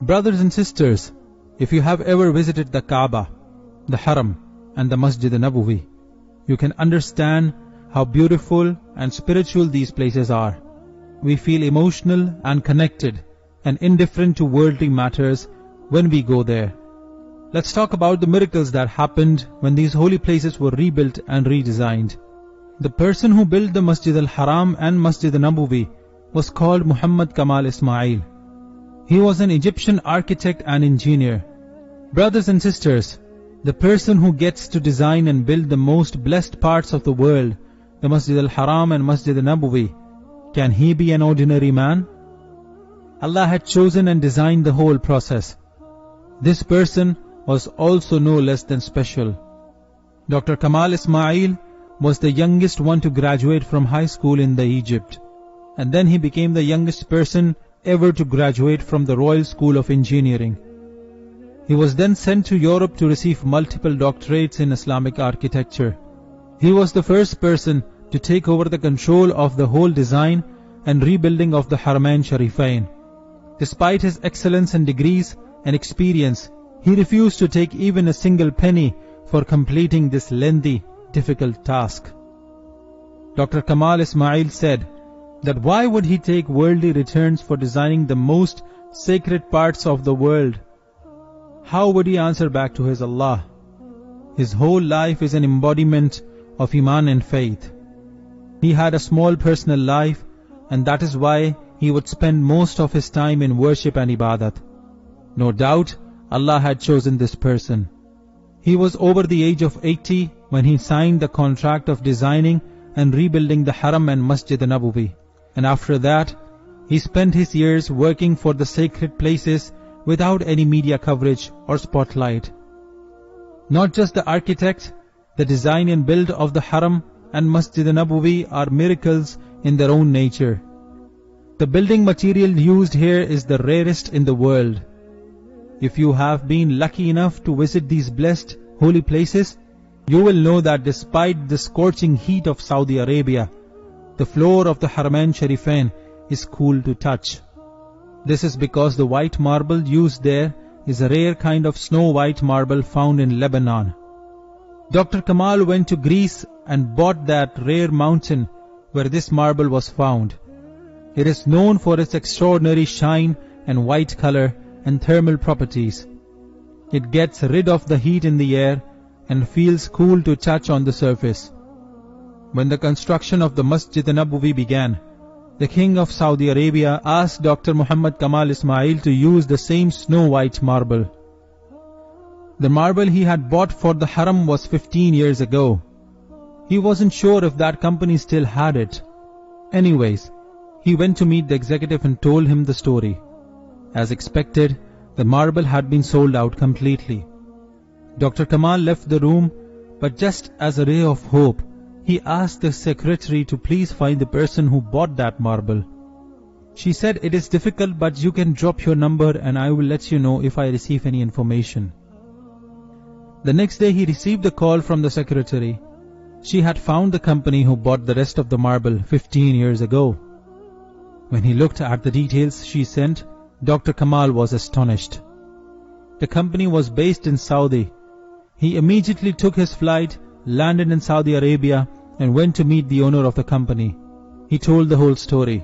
Brothers and sisters, if you have ever visited the Kaaba, the Haram and the Masjid Nabawi, you can understand how beautiful and spiritual these places are. We feel emotional and connected and indifferent to worldly matters when we go there. Let's talk about the miracles that happened when these holy places were rebuilt and redesigned. The person who built the Masjid al-Haram and Masjid Nabawi was called Muhammad Kamal Ismail. He was an Egyptian architect and engineer. Brothers and sisters, the person who gets to design and build the most blessed parts of the world, the Masjid al-Haram and Masjid Nabawi, can he be an ordinary man? Allah had chosen and designed the whole process. This person was also no less than special. Dr. Kamal Ismail was the youngest one to graduate from high school in Egypt, and then he became the youngest person ever to graduate from the Royal School of Engineering. He was then sent to Europe to receive multiple doctorates in Islamic architecture. He was the first person to take over the control of the whole design and rebuilding of the Haramain Sharifain. Despite his excellence and degrees and experience, he refused to take even a single penny for completing this lengthy, difficult task. Dr. Kamal Ismail said that why would he take worldly returns for designing the most sacred parts of the world? How would he answer back to his Allah? His whole life is an embodiment of Iman and faith. He had a small personal life, and that is why he would spend most of his time in worship and ibadat. No doubt, Allah had chosen this person. He was over the age of 80 when he signed the contract of designing and rebuilding the Haram and Masjid Nabawi. And after that, he spent his years working for the sacred places without any media coverage or spotlight. Not just the architect, the design and build of the Haram and Masjid Nabawi are miracles in their own nature. The building material used here is the rarest in the world. If you have been lucky enough to visit these blessed holy places, you will know that despite the scorching heat of Saudi Arabia, the floor of the Haramain Sharifain is cool to touch. This is because the white marble used there is a rare kind of snow-white marble found in Lebanon. Dr. Kamal went to Greece and bought that rare mountain where this marble was found. It is known for its extraordinary shine and white color and thermal properties. It gets rid of the heat in the air and feels cool to touch on the surface. When the construction of the Masjid Nabawi began, the King of Saudi Arabia asked Dr. Muhammad Kamal Ismail to use the same snow-white marble. The marble he had bought for the Haram was 15 years ago. He wasn't sure if that company still had it. Anyways, he went to meet the executive and told him the story. As expected, the marble had been sold out completely. Dr. Kamal left the room, but just as a ray of hope, he asked the secretary to please find the person who bought that marble. She said, "It is difficult, but you can drop your number and I will let you know if I receive any information." The next day he received a call from the secretary. She had found the company who bought the rest of the marble 15 years ago. When he looked at the details she sent, Dr. Kamal was astonished. The company was based in Saudi. He immediately took his flight, landed in Saudi Arabia, and went to meet the owner of the company. He told the whole story.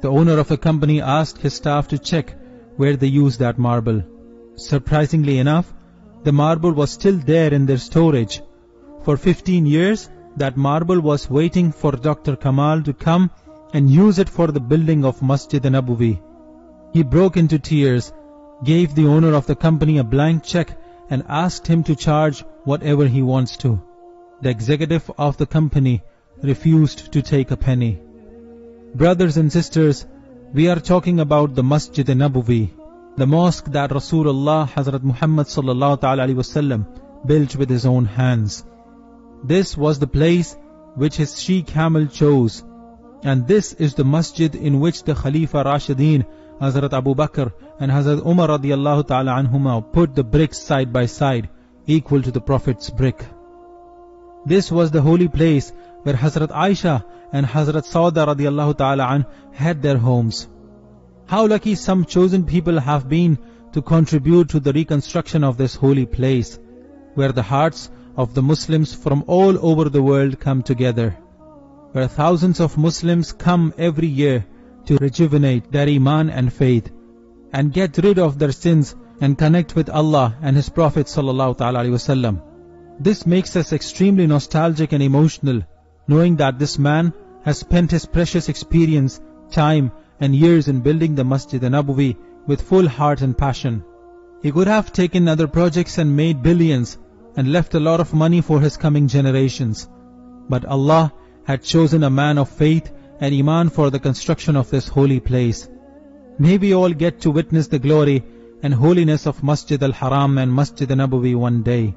The owner of the company asked his staff to check where they used that marble. Surprisingly enough, the marble was still there in their storage. For 15 years, that marble was waiting for Dr. Kamal to come and use it for the building of Masjid Nabawi. He broke into tears, gave the owner of the company a blank check and asked him to charge whatever he wants to. The executive of the company refused to take a penny. Brothers and sisters, we are talking about the Masjid Nabawi, the mosque that Rasulullah Hazrat Muhammad sallallahu ta'ala alaihi wasallam built with his own hands. This was the place which his she-camel chose, and this is the masjid in which the Khalifa Rashideen Hazrat Abu Bakr and Hazrat Umar radiyallahu ta'ala anhuma put the bricks side by side, equal to the Prophet's brick. This was the holy place where Hazrat Aisha and Hazrat Sauda radiyallahu ta'ala an had their homes. How lucky some chosen people have been to contribute to the reconstruction of this holy place, where the hearts of the Muslims from all over the world come together, where thousands of Muslims come every year to rejuvenate their iman and faith, and get rid of their sins and connect with Allah and His Prophet ﷺ. This makes us extremely nostalgic and emotional, knowing that this man has spent his precious experience, time and years in building the Masjid Nabawi with full heart and passion. He could have taken other projects and made billions and left a lot of money for his coming generations. But Allah had chosen a man of faith and iman for the construction of this holy place. May we all get to witness the glory and holiness of Masjid al-Haram and Masjid Nabawi one day.